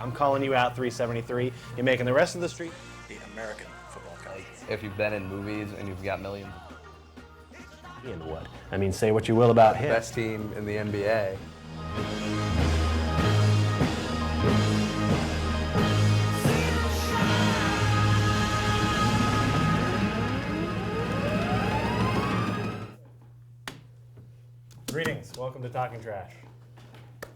I'm calling you out 373. You're making the rest of the street The American football coach. If you've been in movies and you've got millions. in what? I mean, say what you will about him. Best team in the NBA. Greetings. Welcome to Talking Trash.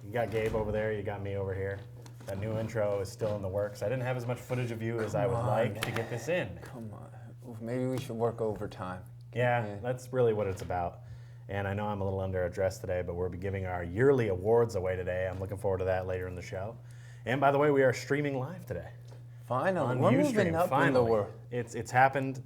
You got Gabe over there. You got me over here. That new intro is still in the works. I didn't have as much footage of you as I would like to get this in. Come on. Maybe we should work overtime. Yeah, that's really what it's about. And I know I'm a little underdressed today, but we'll be giving our yearly awards away today. I'm looking forward to that later in the show. And by the way, we are streaming live today. Finally, On we're Ustream, moving up in the finally. world. It's happened.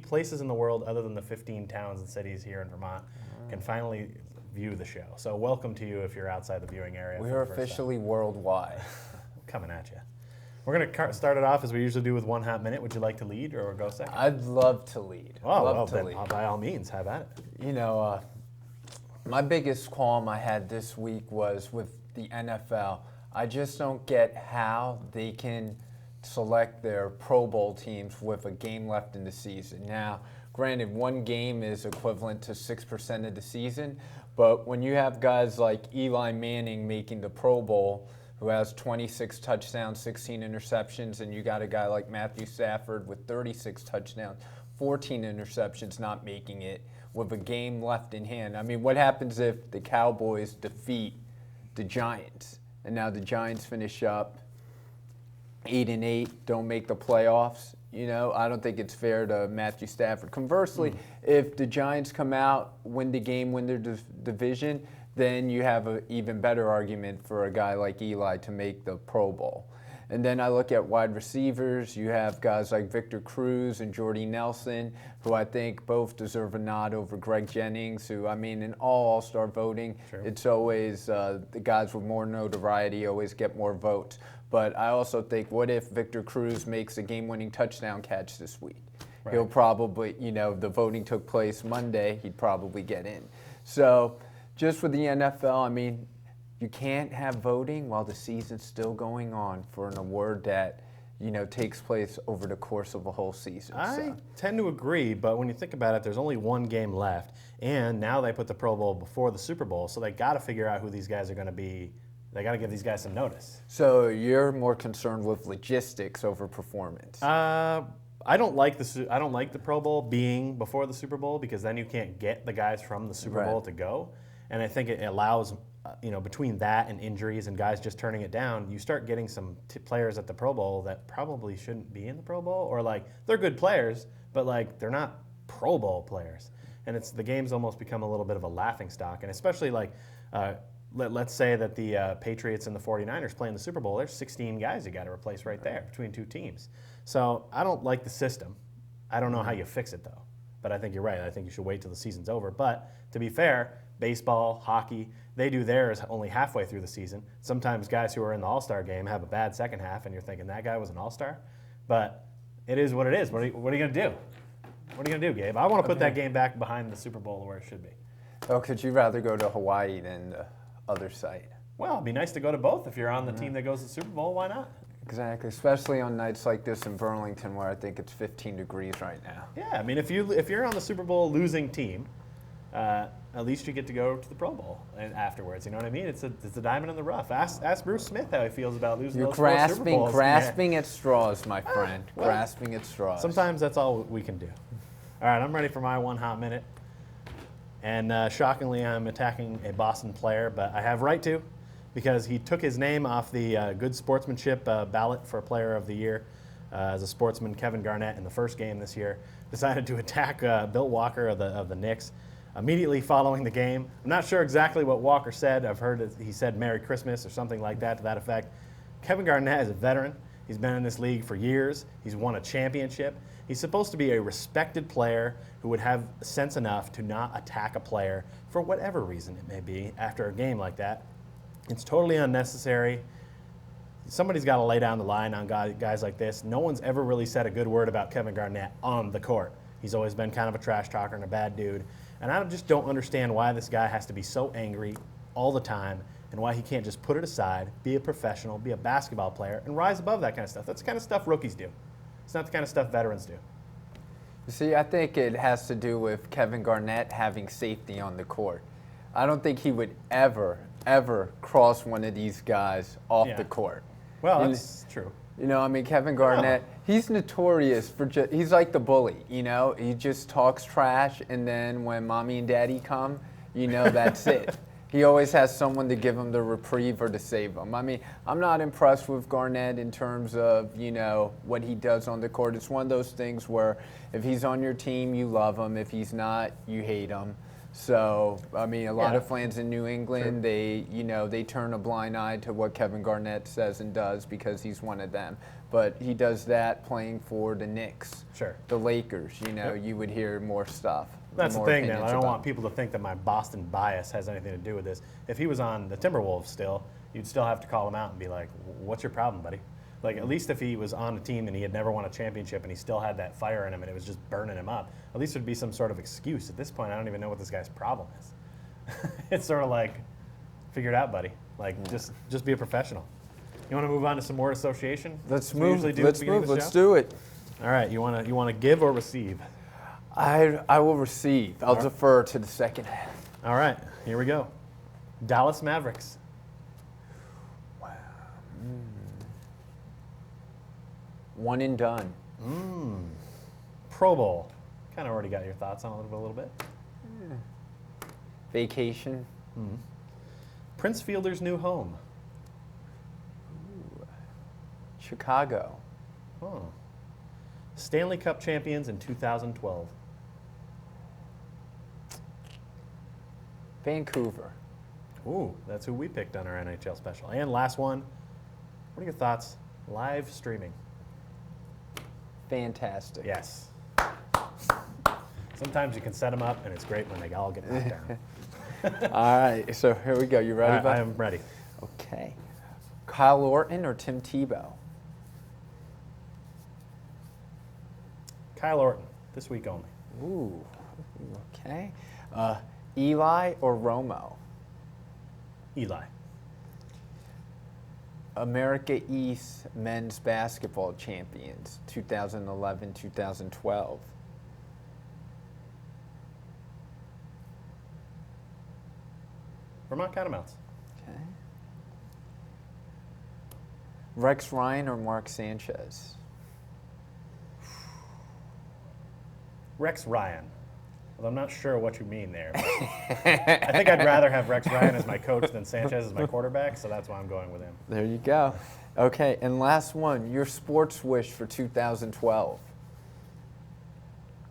Places in the world other than the 15 towns and cities here in Vermont can finally view the show. So welcome to you if you're outside the viewing area. We are officially worldwide. Coming at you. We're going to start it off as we usually do with 1 hot minute. Would you like to lead or go second? I'd love to lead. Oh, well, love to then, lead. by all means, have at it. You know, my biggest qualm I had this week was with the NFL. I just don't get how they can select their Pro Bowl teams with a game left in the season. Now, granted, one game is equivalent to 6% of the season, but when you have guys like Eli Manning making the Pro Bowl, who has 26 touchdowns, 16 interceptions, and you got a guy like Matthew Stafford with 36 touchdowns, 14 interceptions, not making it with a game left in hand. I mean, what happens if the Cowboys defeat the Giants? And now the Giants finish up 8-8, don't make the playoffs. You know, I don't think it's fair to Matthew Stafford. Conversely, if the Giants come out, win the game, win their division, then you have an even better argument for a guy like Eli to make the Pro Bowl. And then I look at wide receivers. You have guys like Victor Cruz and Jordy Nelson, who I think both deserve a nod over Greg Jennings, who, I mean, in all-star voting, it's always the guys with more notoriety always get more votes. But I also think, what if Victor Cruz makes a game-winning touchdown catch this week? Right. He'll probably, you know, the voting took place Monday, he'd probably get in. So just with the NFL, I mean, you can't have voting while the season's still going on for an award that, you know, takes place over the course of a whole season. I tend to agree, but when you think about it, there's only one game left, and now they put the Pro Bowl before the Super Bowl, so they got to figure out who these guys are going to be. They got to give these guys some notice. So you're more concerned with logistics over performance. I don't like the Pro Bowl being before the Super Bowl because then you can't get the guys from the Super Bowl to go, and I think it allows. You know, between that and injuries and guys just turning it down, you start getting some players at the Pro Bowl that probably shouldn't be in the Pro Bowl, or like they're good players, but like they're not Pro Bowl players. And the game's almost become a little bit of a laughing stock. And especially like, let's say that the Patriots and the 49ers play in the Super Bowl. There's 16 guys you got to replace right there between two teams. So I don't like the system. I don't know how you fix it though. But I think you're right. I think you should wait till the season's over. But to be fair, baseball, hockey, they do theirs only halfway through the season. Sometimes guys who are in the All-Star game have a bad second half, and you're thinking that guy was an All-Star. But it is what it is. What are you going to do? What are you going to do, Gabe? I want to put that game back behind the Super Bowl where it should be. Oh, could you rather go to Hawaii than the other site? Well, it'd be nice to go to both. If you're on the team that goes to the Super Bowl, why not? Exactly, especially on nights like this in Burlington where I think it's 15 degrees right now. Yeah, I mean, if you're on the Super Bowl losing team, at least you get to go to the Pro Bowl and afterwards. You know what I mean? It's a diamond in the rough. Ask Bruce Smith how he feels about losing those 4 Super Bowls. Grasping at straws, my friend. Well, grasping at straws. Sometimes that's all we can do. All right, I'm ready for my 1 hot minute. And shockingly, I'm attacking a Boston player, but I have right to, because he took his name off the good sportsmanship ballot for Player of the Year as a sportsman. Kevin Garnett, in the first game this year, decided to attack Bill Walker of the Knicks immediately following the game. I'm not sure exactly what Walker said. I've heard that he said Merry Christmas or something like that to that effect. Kevin Garnett is a veteran. He's been in this league for years. He's won a championship. He's supposed to be a respected player who would have sense enough to not attack a player for whatever reason it may be after a game like that. It's totally unnecessary. Somebody's got to lay down the line on guys like this. No one's ever really said a good word about Kevin Garnett on the court. He's always been kind of a trash talker and a bad dude. And I just don't understand why this guy has to be so angry all the time and why he can't just put it aside, be a professional, be a basketball player, and rise above that kind of stuff. That's the kind of stuff rookies do. It's not the kind of stuff veterans do. You see, I think it has to do with Kevin Garnett having safety on the court. I don't think he would ever cross one of these guys off the court. Well, that's true. You know, I mean, Kevin Garnett, he's notorious for he's like the bully, you know? He just talks trash, and then when mommy and daddy come, you know, that's it. He always has someone to give him the reprieve or to save him. I mean, I'm not impressed with Garnett in terms of, you know, what he does on the court. It's one of those things where if he's on your team, you love him. If he's not, you hate him. So, I mean, a lot of fans in New England, they turn a blind eye to what Kevin Garnett says and does because he's one of them. But he does that playing for the Knicks, the Lakers. You know, you would hear more stuff. That's the thing, Dan. I don't want people to think that my Boston bias has anything to do with this. If he was on the Timberwolves still, you'd still have to call him out and be like, what's your problem, buddy? Like, at least if he was on a team and he had never won a championship and he still had that fire in him and it was just burning him up, at least there'd be some sort of excuse. At this point, I don't even know what this guy's problem is. It's sort of like, figure it out, buddy. Like, just be a professional. You want to move on to some more association? Let's move. Let's do it. All right. You want to give or receive? I will receive. I'll defer to the second half. All right. Here we go. Dallas Mavericks. Wow. One and done. Pro Bowl. Kind of already got your thoughts on it a little bit. Vacation. Prince Fielder's new home. Chicago. Oh. Stanley Cup champions in 2012. Vancouver. Ooh, that's who we picked on our NHL special. And last one, what are your thoughts? Live streaming. Fantastic. Yes. Sometimes you can set them up, and it's great when they all get knocked down. All right, so here we go. You ready, All right, bud? I am ready. Okay. Kyle Orton or Tim Tebow? Kyle Orton, this week only. Ooh, okay. Eli or Romo? Eli. America East men's basketball champions, 2011-2012. Vermont Catamounts. Okay. Rex Ryan or Mark Sanchez? Rex Ryan. Well, I'm not sure what you mean there. I think I'd rather have Rex Ryan as my coach than Sanchez as my quarterback, so that's why I'm going with him. There you go. Okay, and last one, your sports wish for 2012.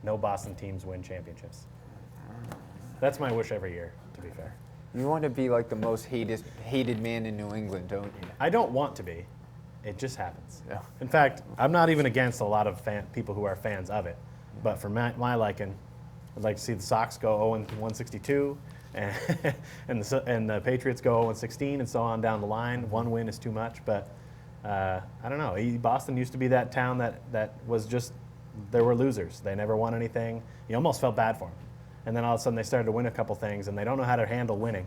No Boston teams win championships. That's my wish every year, to be fair. You want to be like the most hated man in New England, don't you? I don't want to be. It just happens. Yeah. In fact, I'm not even against a lot of people who are fans of it. But for my liking, I'd like to see the Sox go 0-162, and the Patriots go 0-16, and so on down the line. One win is too much, but I don't know. Boston used to be that town that was just, there were losers. They never won anything. You almost felt bad for them. And then all of a sudden they started to win a couple things, and they don't know how to handle winning.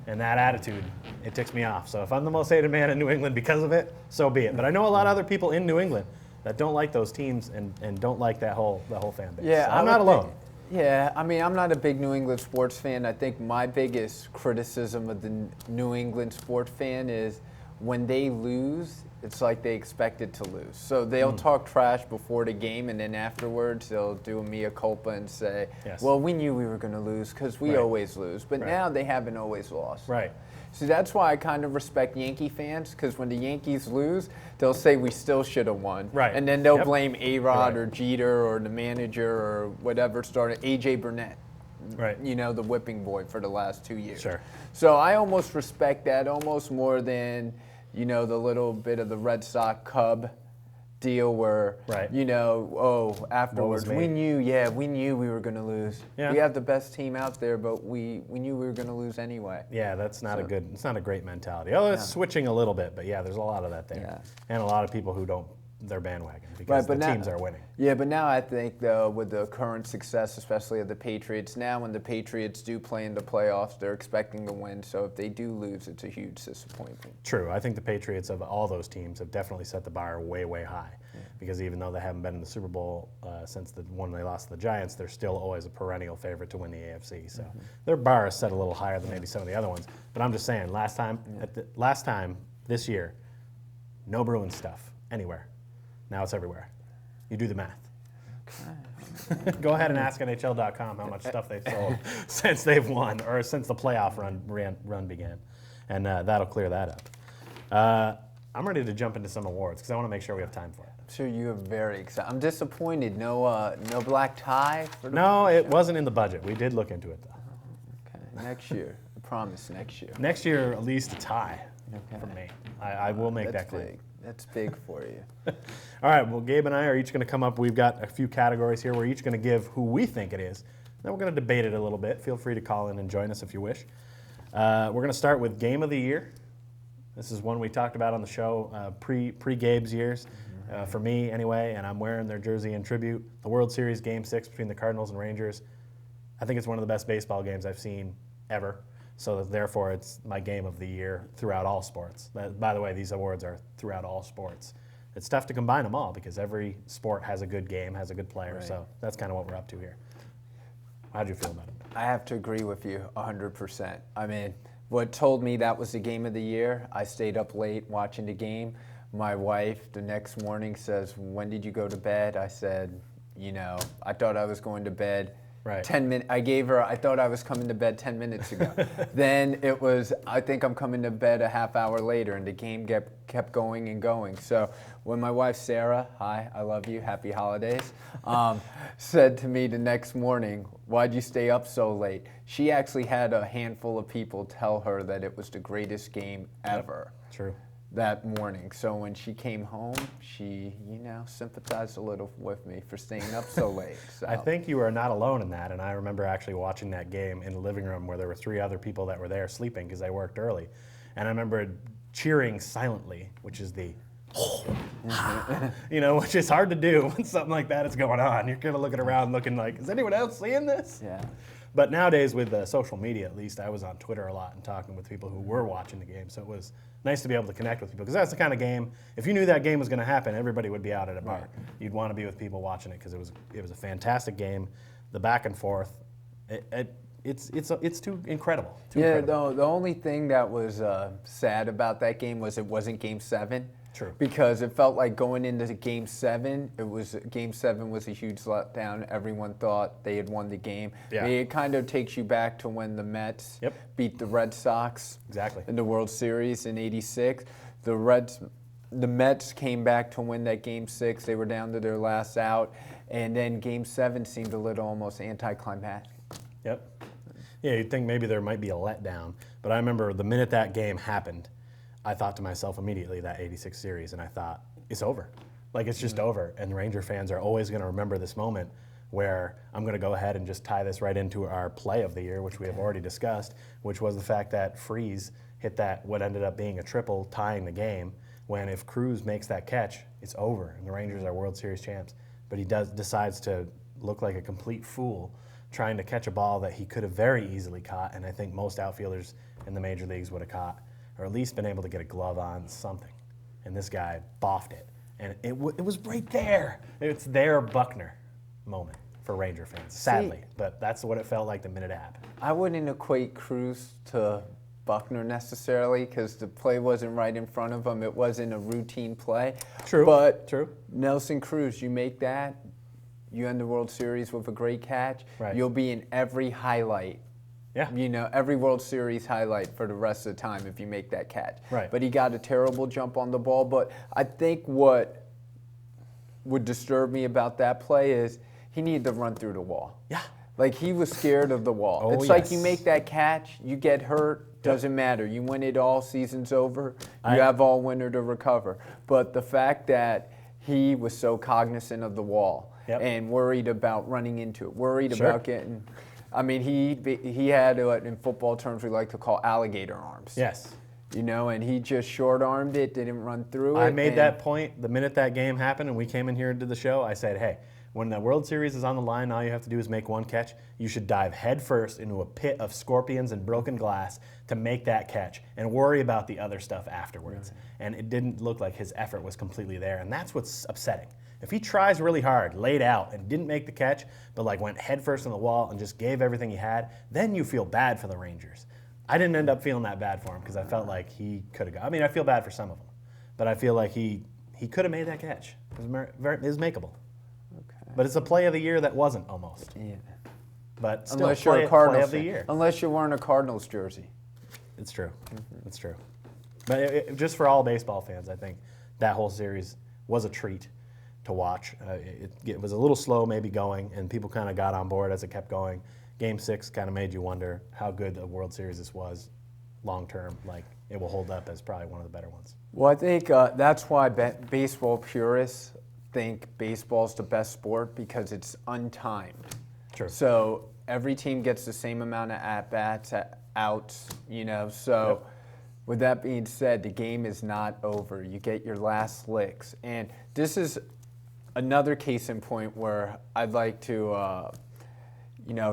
And that attitude, it ticks me off. So if I'm the most hated man in New England because of it, so be it. But I know a lot of other people in New England that don't like those teams and don't like the whole fan base. Yeah, so I'm not alone. Yeah, I mean, I'm not a big New England sports fan. I think my biggest criticism of the New England sports fan is when they lose, it's like they expected to lose. So they'll talk trash before the game, and then afterwards they'll do a mea culpa and say, well, we knew we were going to lose because we always lose. But now they haven't always lost. Right. So that's why I kind of respect Yankee fans, because when the Yankees lose, they'll say we still should have won. Right. And then they'll blame A-Rod or Jeter or the manager or whatever started, A.J. Burnett. Right. You know, the whipping boy for the last 2 years. Sure. So I almost respect that almost more than, you know, the little bit of the Red Sox Cub deal where, you know, afterwards, we knew we were going to lose. Yeah. We have the best team out there, but we knew we were going to lose anyway. Yeah, that's not it's not a great mentality. Oh, it's switching a little bit, but yeah, there's a lot of that there. Yeah. And a lot of people who don't their bandwagon because the teams are winning. Yeah, but now I think, though, with the current success, especially of the Patriots, now when the Patriots do play in the playoffs, they're expecting to win. So if they do lose, it's a huge disappointment. True. I think the Patriots of all those teams have definitely set the bar way, way high. Yeah. Because even though they haven't been in the Super Bowl since the one they lost to the Giants, they're still always a perennial favorite to win the AFC. So their bar is set a little higher than maybe some of the other ones. But I'm just saying, last time this year, no Bruins stuff anywhere. Now it's everywhere. You do the math. Go ahead and ask NHL.com how much stuff they've sold since they've won or since the playoff run began. And that'll clear that up. I'm ready to jump into some awards because I want to make sure we have time for it. I'm sure you are very excited. I'm disappointed. No black tie? No, it wasn't in the budget. We did look into it, though. Okay, next year. I promise next year. Next year, at least a tie for me. I will make that claim. Big. That's big for you. All right, well, Gabe and I are each going to come up. We've got a few categories here. We're each going to give who we think it is. Then we're going to debate it a little bit. Feel free to call in and join us if you wish. We're going to start with Game of the Year. This is one we talked about on the show pre-Gabe's years, for me anyway, and I'm wearing their jersey in tribute. The World Series Game 6 between the Cardinals and Rangers. I think it's one of the best baseball games I've seen ever. So therefore, it's my game of the year throughout all sports. By the way, these awards are throughout all sports. It's tough to combine them all because every sport has a good game, has a good player. Right. So that's kind of what we're up to here. How'd you feel about it? I have to agree with you 100%. I mean, what told me that was the game of the year, I stayed up late watching the game. My wife the next morning says, "When did you go to bed?" I said, I thought I was going to bed. Right. 10 minutes. I thought I was coming to bed 10 minutes ago. Then it was, I think I'm coming to bed a half hour later, and the game kept going and going. So when my wife, Sarah, hi, I love you, happy holidays, said to me the next morning, "Why'd you stay up so late?" She actually had a handful of people tell her that it was the greatest game ever. Yep. True. That morning. So when she came home, she, sympathized a little with me for staying up so late. So. I think you are not alone in that, and I remember actually watching that game in the living room where there were 3 other people that were there sleeping because they worked early. And I remember cheering silently, which is the, which is hard to do when something like that is going on. You're kind of looking around looking like, is anyone else seeing this? Yeah. But nowadays with social media, at least, I was on Twitter a lot and talking with people who were watching the game, so it was nice to be able to connect with people because that's the kind of game. If you knew that game was going to happen, everybody would be out at a bar. Right. You'd want to be with people watching it because it was a fantastic game. The back and forth, it's too incredible. The only thing that was sad about that game was it wasn't Game 7. True. Because it felt like going into Game 7, Game 7 was a huge letdown. Everyone thought they had won the game. Yeah. It kind of takes you back to when the Mets beat the Red Sox in the World Series in '86. The Mets came back to win that Game 6. They were down to their last out. And then Game 7 seemed a little almost anticlimactic. Yep. Yeah, you'd think maybe there might be a letdown. But I remember the minute that game happened, I thought to myself immediately, that '86 series, and I thought, it's over. Like, it's just over. And Ranger fans are always going to remember this moment where I'm going to go ahead and just tie this right into our play of the year, which we have already discussed, which was the fact that Freese hit that, what ended up being a triple, tying the game, when if Cruz makes that catch, it's over, and the Rangers are World Series champs. But he decides to look like a complete fool trying to catch a ball that he could have very easily caught, and I think most outfielders in the major leagues would have caught, or at least been able to get a glove on something. And this guy boffed it. And it was right there. It's their Buckner moment for Ranger fans, sadly. But that's what it felt like the minute it happened. I wouldn't equate Cruz to Buckner necessarily because the play wasn't right in front of him. It wasn't a routine play. True. But true. Nelson Cruz, you make that, you end the World Series with a great catch, right. You'll be in every highlight. Yeah. Every World Series highlight for the rest of the time if you make that catch. Right. But he got a terrible jump on the ball. But I think what would disturb me about that play is he needed to run through the wall. Yeah. Like he was scared of the wall. It's like you make that catch, you get hurt, doesn't matter. You win it all, season's over. You have all winter to recover. But the fact that he was so cognizant of the wall and worried about running into it, worried about getting... I mean, he had what in football terms we like to call alligator arms. Yes. and he just short-armed it, didn't run through it. I made that point the minute that game happened and we came in here and did the show. I said, hey, when the World Series is on the line, all you have to do is make one catch. You should dive headfirst into a pit of scorpions and broken glass to make that catch and worry about the other stuff afterwards. Right. And it didn't look like his effort was completely there, and that's what's upsetting. If he tries really hard, laid out, and didn't make the catch, but went headfirst in the wall and just gave everything he had, then you feel bad for the Rangers. I didn't end up feeling that bad for him because I felt like he could have gone. I mean, I feel bad for some of them, but I feel like he could have made that catch. It was makeable. Okay. But it's a play of the year that wasn't almost. Yeah. But still, unless you're a Cardinals of the year. Unless you're wearing a Cardinals jersey. It's true. Mm-hmm. It's true. But just for all baseball fans, I think that whole series was a treat to watch. It was a little slow maybe going, and people kind of got on board as it kept going. Game 6 kind of made you wonder how good the World Series this was long term. It will hold up as probably one of the better ones. Well, I think that's why baseball purists think baseball's the best sport, because it's untimed. True. So every team gets the same amount of at-bats, outs, So yep. With that being said, the game is not over. You get your last licks. And this is another case in point where I'd like to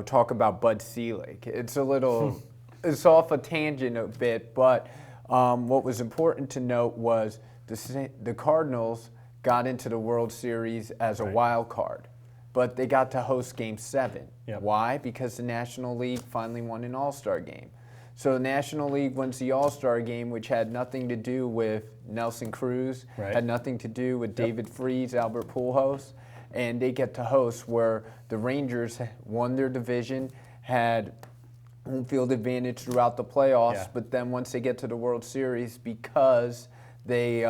talk about Bud Selig. It's a little, it's off a tangent a bit, but what was important to note was the Cardinals got into the World Series as a wild card, but they got to host Game 7. Yep. Why? Because the National League finally won an All-Star game. So the National League wins the All-Star game, which had nothing to do with Nelson Cruz, had nothing to do with David Freese, Albert Pujols, and they get to host where the Rangers won their division, had home field advantage throughout the playoffs, but then once they get to the World Series, because they,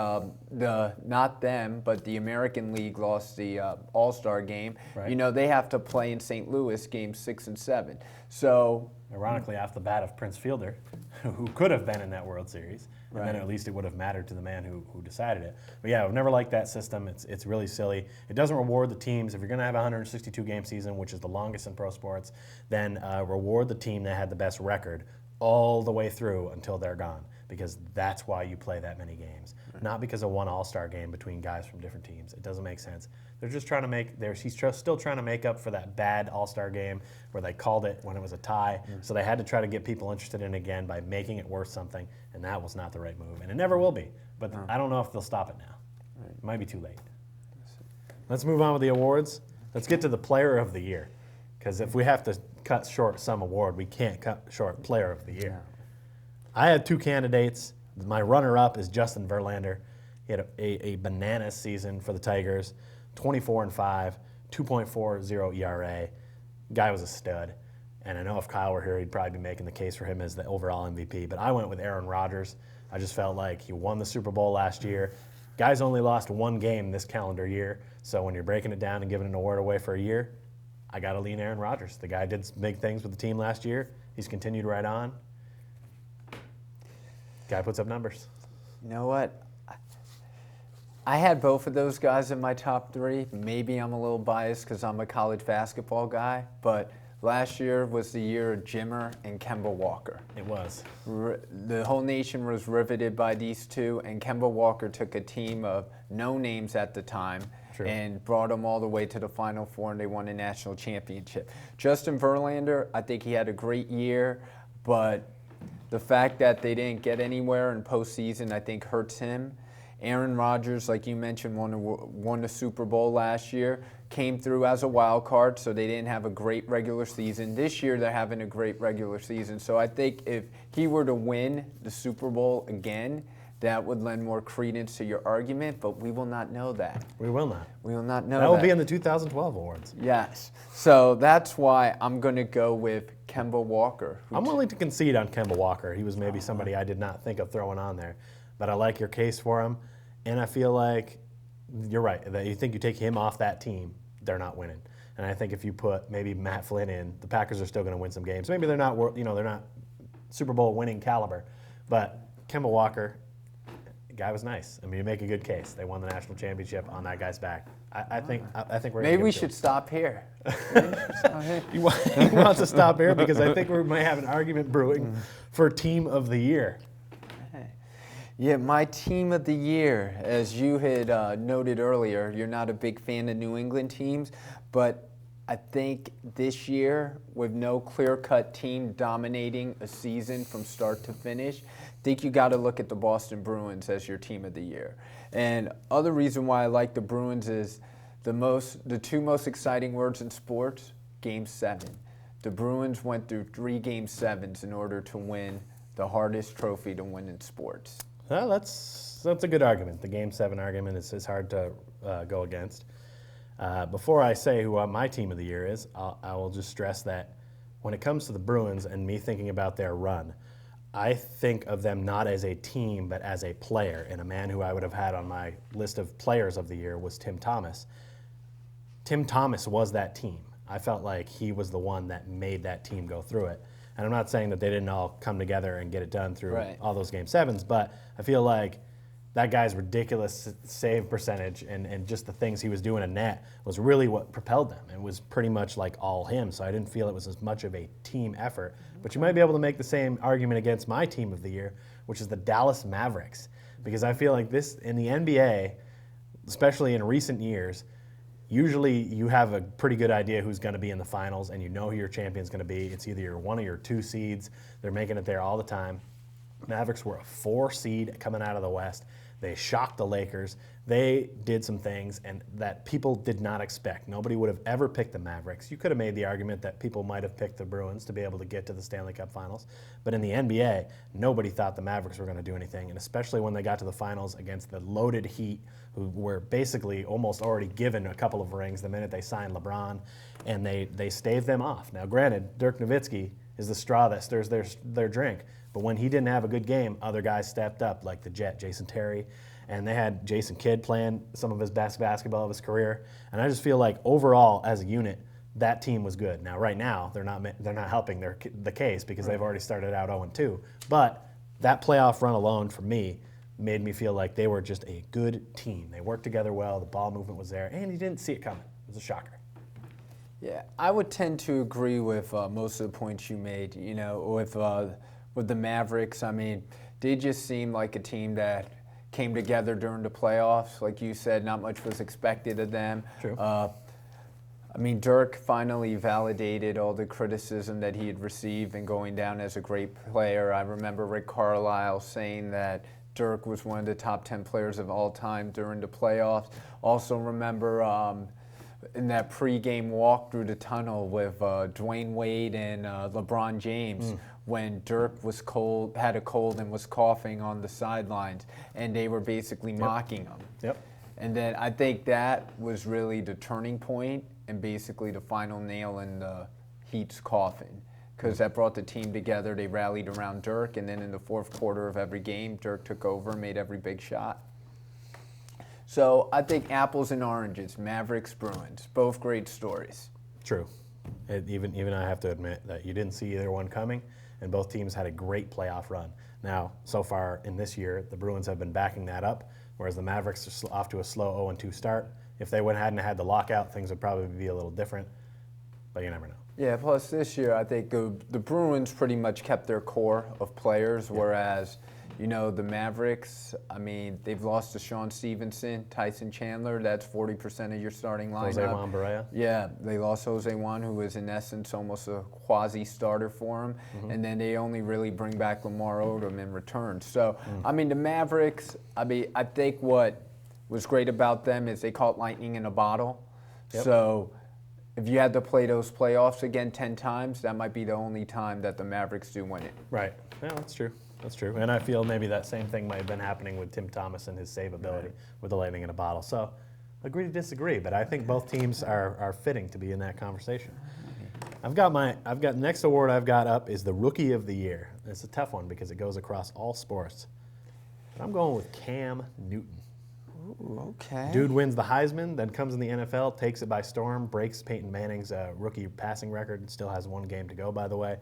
not them, but the American League lost the All-Star game, they have to play in St. Louis Games 6 and 7. So, ironically, off the bat of Prince Fielder, who could have been in that World Series, and then at least it would have mattered to the man who decided it. But yeah, I've never liked that system. It's really silly. It doesn't reward the teams. If you're going to have a 162-game season, which is the longest in pro sports, then reward the team that had the best record all the way through until they're gone, because that's why you play that many games. Not because of one All-Star game between guys from different teams. It doesn't make sense. They're just trying to he's still trying to make up for that bad All-Star game where they called it when it was a tie. So they had to try to get people interested in it again by making it worth something, and that was not the right move. And it never will be. But I don't know if they'll stop it now. It might be too late. Let's move on with the awards. Let's get to the Player of the Year, because if we have to cut short some award, we can't cut short Player of the Year. I had 2 candidates. My runner-up is Justin Verlander. He had a bananas season for the Tigers, 24-5, 2.40 ERA. Guy was a stud. And I know if Kyle were here, he'd probably be making the case for him as the overall MVP. But I went with Aaron Rodgers. I just felt like he won the Super Bowl last year. Guy's only lost 1 game this calendar year. So when you're breaking it down and giving an award away for a year, I got to lean Aaron Rodgers. The guy did big things with the team last year. He's continued right on. Guy puts up numbers. You know what? I had both of those guys in my top 3. Maybe I'm a little biased because I'm a college basketball guy, but last year was the year of Jimmer and Kemba Walker. It was. The whole nation was riveted by these two, and Kemba Walker took a team of no names at the time and brought them all the way to the Final Four, and they won a national championship. Justin Verlander, I think he had a great year, but the fact that they didn't get anywhere in postseason, I think, hurts him. Aaron Rodgers, like you mentioned, won the Super Bowl last year, came through as a wild card, so they didn't have a great regular season. This year, they're having a great regular season. So I think if he were to win the Super Bowl again, that would lend more credence to your argument, but we will not know that. We will not. We will not know that. That will be in the 2012 awards. Yes. So that's why I'm going to go with Kemba Walker. I'm willing to concede on Kemba Walker. He was maybe somebody I did not think of throwing on there. But I like your case for him, and I feel like you're right. That you think you take him off that team, they're not winning. And I think if you put maybe Matt Flynn in, the Packers are still going to win some games. Maybe they're not, they're not Super Bowl winning caliber, but Kemba Walker, the guy was nice. I mean, you make a good case. They won the national championship on that guy's back. I think we're. Maybe we should stop here. He wants to stop here because I think we might have an argument brewing for Team of the Year. Yeah, my team of the year, as you had noted earlier, you're not a big fan of New England teams, but I think this year, with no clear-cut team dominating a season from start to finish, I think you got to look at the Boston Bruins as your team of the year. And other reason why I like the Bruins is the two most exciting words in sports, Game 7. The Bruins went through 3 Game 7s in order to win the hardest trophy to win in sports. Well, that's a good argument. The Game 7 argument is hard to go against. Before I say who my team of the year is, I will just stress that when it comes to the Bruins and me thinking about their run, I think of them not as a team but as a player. And a man who I would have had on my list of players of the year was Tim Thomas. Tim Thomas was that team. I felt like he was the one that made that team go through it. And I'm not saying that they didn't all come together and get it done through all those Game 7s, but I feel like that guy's ridiculous save percentage and just the things he was doing in net was really what propelled them. It was pretty much like all him, so I didn't feel it was as much of a team effort. But you might be able to make the same argument against my team of the year, which is the Dallas Mavericks, because I feel like this in the NBA, especially in recent years, usually you have a pretty good idea who's going to be in the finals and you know who your champion's going to be. It's either your 1 or your 2 seeds. They're making it there all the time. Mavericks were a 4 seed coming out of the West. They shocked the Lakers. They did some things and that people did not expect. Nobody would have ever picked the Mavericks. You could have made the argument that people might have picked the Bruins to be able to get to the Stanley Cup Finals. But in the NBA, nobody thought the Mavericks were going to do anything, and especially when they got to the finals against the loaded Heat, who were basically almost already given a couple of rings the minute they signed LeBron, and they staved them off. Now, granted, Dirk Nowitzki is the straw that stirs their drink, but when he didn't have a good game, other guys stepped up, like the Jet, Jason Terry, and they had Jason Kidd playing some of his best basketball of his career. And I just feel like overall, as a unit, that team was good. Now, right now, they're not helping the case because they've already started out 0-2. But that playoff run alone, for me, made me feel like they were just a good team. They worked together well. The ball movement was there, and you didn't see it coming. It was a shocker. Yeah, I would tend to agree with most of the points you made. You know, with the Mavericks, I mean, they just seemed like a team that came together during the playoffs. Like you said, not much was expected of them. True. I mean, Dirk finally validated all the criticism that he had received and going down as a great player. I remember Rick Carlisle saying that Dirk was one of the top 10 players of all time during the playoffs. Also remember in that pregame walk through the tunnel with Dwayne Wade and LeBron James when Dirk had a cold and was coughing on the sidelines, and they were basically mocking him. Yep. And then I think that was really the turning point and basically the final nail in the Heat's coffin, because that brought the team together. They rallied around Dirk, and then in the fourth quarter of every game, Dirk took over, made every big shot. So I think apples and oranges, Mavericks, Bruins, both great stories. True. Even I have to admit that you didn't see either one coming, and both teams had a great playoff run. Now, so far in this year, the Bruins have been backing that up, whereas the Mavericks are off to a slow 0-2 start. If they hadn't had the lockout, things would probably be a little different, but you never know. Yeah, plus this year, I think the Bruins pretty much kept their core of players, whereas, you know, the Mavericks, I mean, they've lost to Sean Stevenson, Tyson Chandler. That's 40% of your starting lineup. Jose Juan Barea. Yeah, they lost Jose Juan, who was in essence almost a quasi-starter for him. And then they only really bring back Lamar Odom in return. So, I mean, the Mavericks, I think what was great about them is they caught lightning in a bottle. Yep. So if you had to play those playoffs again 10 times, that might be the only time that the Mavericks do win it. Right. Yeah, that's true. That's true. And I feel maybe that same thing might have been happening with Tim Thomas and his save ability with the lightning in a bottle. So agree to disagree, but I think both teams are fitting to be in that conversation. I've got next award I've got up is the Rookie of the Year. It's a tough one because it goes across all sports. But I'm going with Cam Newton. Ooh, okay. Dude wins the Heisman, then comes in the NFL, takes it by storm, breaks Peyton Manning's rookie passing record, and still has 1 game to go, by the way.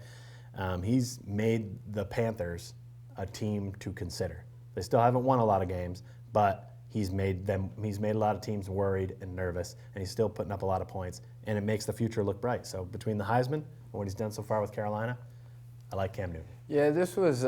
He's made the Panthers a team to consider. They still haven't won a lot of games, but he's made a lot of teams worried and nervous, and he's still putting up a lot of points, and it makes the future look bright. So between the Heisman and what he's done so far with Carolina, I like Cam Newton. Yeah, this was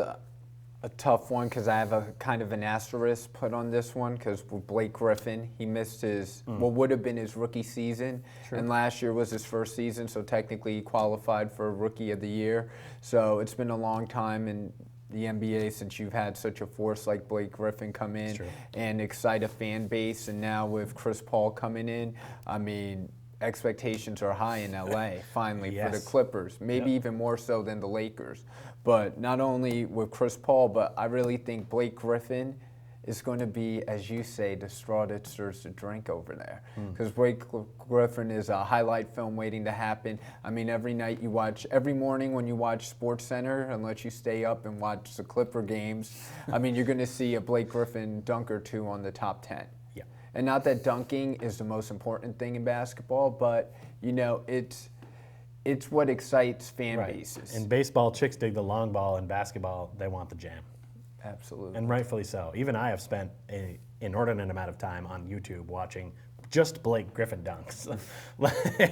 a tough one because I have a kind of an asterisk put on this one because with Blake Griffin, he missed his what would have been his rookie season, and last year was his first season, so technically he qualified for Rookie of the Year. So it's been a long time in the NBA since you've had such a force like Blake Griffin come in and excite a fan base, and now with Chris Paul coming in, I mean, expectations are high in LA finally for the Clippers, maybe even more so than the Lakers. But not only with Chris Paul, but I really think Blake Griffin is going to be, as you say, the straw that stirs the drink over there. Because Blake Griffin is a highlight film waiting to happen. I mean, every night you watch, every morning when you watch SportsCenter, unless you stay up and watch the Clipper games, I mean, you're going to see a Blake Griffin dunk or two on the top 10. And not that dunking is the most important thing in basketball, but, you know, it's what excites fan bases. In baseball, chicks dig the long ball. In basketball, they want the jam. Absolutely. And rightfully so. Even I have spent an inordinate amount of time on YouTube watching just Blake Griffin dunks.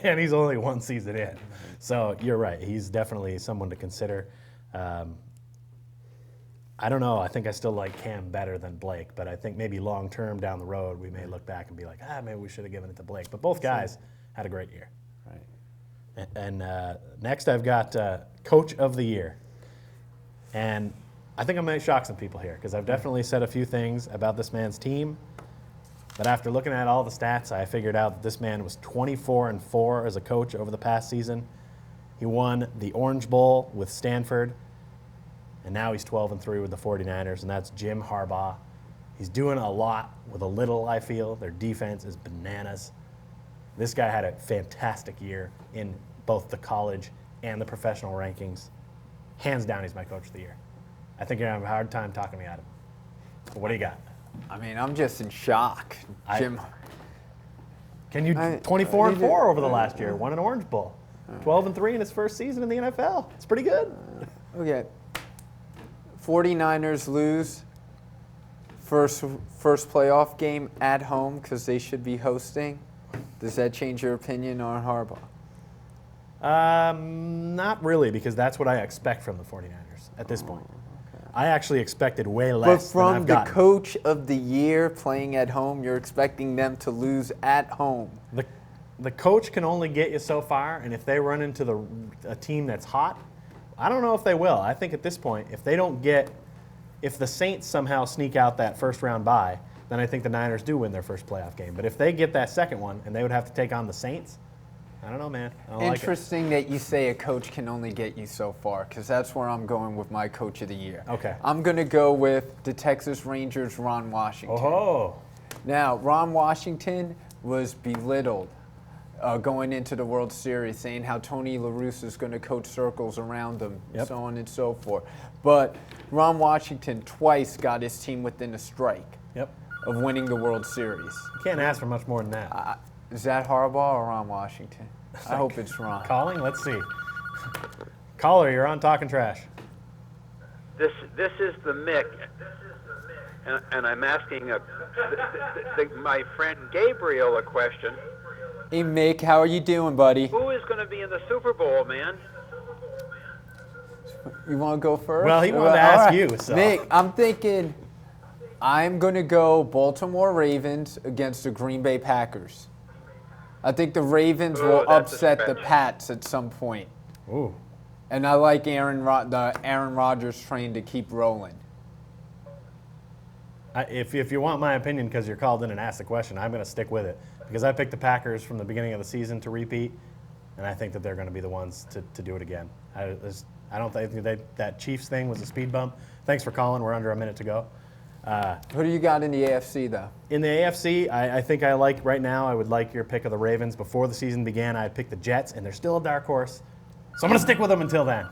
And he's only one season in. So you're right. He's definitely someone to consider. I don't know. I think I still like Cam better than Blake, but I think maybe long term down the road we may look back and be like, maybe we should have given it to Blake. But both guys had a great year. Right. And next I've got Coach of the Year. And I think I might shock some people here because I've definitely said a few things about this man's team. But after looking at all the stats, I figured out that this man was 24-4 as a coach over the past season. He won the Orange Bowl with Stanford. And now he's 12-3 with the 49ers, and that's Jim Harbaugh. He's doing a lot with a little, I feel. Their defense is bananas. This guy had a fantastic year in both the college and the professional rankings. Hands down, he's my Coach of the Year. I think you're going to have a hard time talking me out of him. What do you got? I mean, I'm just in shock. Jim. Can you 24-4 over the last year, won an Orange Bowl. 12-3 in his first season in the NFL. It's pretty good. Okay. 49ers lose first playoff game at home because they should be hosting. Does that change your opinion on Harbaugh? Not really, because that's what I expect from the 49ers at this point. Okay. I actually expected way less than I've gotten. But from the Coach of the Year playing at home, you're expecting them to lose at home. The coach can only get you so far, and if they run into a team that's hot, I don't know if they will. I think at this point, if the Saints somehow sneak out that first round bye, then I think the Niners do win their first playoff game. But if they get that second one and they would have to take on the Saints, I don't know, man. I don't Interesting that you say a coach can only get you so far, because that's where I'm going with my Coach of the Year. Okay. I'm going to go with the Texas Rangers' Ron Washington. Oh. Now, Ron Washington was belittled going into the World Series, saying how Tony La Russa is going to coach circles around him, so on and so forth. But Ron Washington twice got his team within a strike of winning the World Series. You can't ask for much more than that. Is that Harbaugh or Ron Washington? I hope it's Ron. Calling? Let's see. Caller, you're on Talking Trash. This is the Mick, and I'm asking my friend Gabriel a question. Hey, Mick, how are you doing, buddy? Who is going to be in the Super Bowl, man? You want to go first? Well, he wanted to ask you. So. Mick, I'm thinking I'm going to go Baltimore Ravens against the Green Bay Packers. I think the Ravens will upset the Pats at some point. Ooh. And I like the Aaron Rodgers train to keep rolling. If you want my opinion because you're called in and asked the question, I'm going to stick with it. Because I picked the Packers from the beginning of the season to repeat, and I think that they're going to be the ones to do it again. I don't think that Chiefs thing was a speed bump. Thanks for calling. We're under a minute to go. Who do you got in the AFC, though? In the AFC, I think I like right now, I would like your pick of the Ravens. Before the season began, I had picked the Jets, and they're still a dark horse. So I'm going to stick with them until then.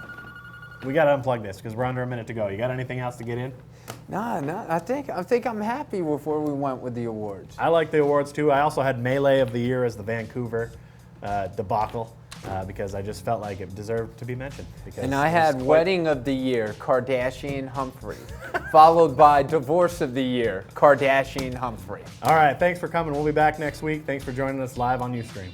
We got to unplug this because we're under a minute to go. You got anything else to get in? No. I think I'm happy with where we went with the awards. I like the awards too. I also had Melee of the Year as the Vancouver debacle because I just felt like it deserved to be mentioned. And I had Wedding of the Year, Kardashian Humphrey, followed by Divorce of the Year, Kardashian Humphrey. All right, thanks for coming. We'll be back next week. Thanks for joining us live on Ustream.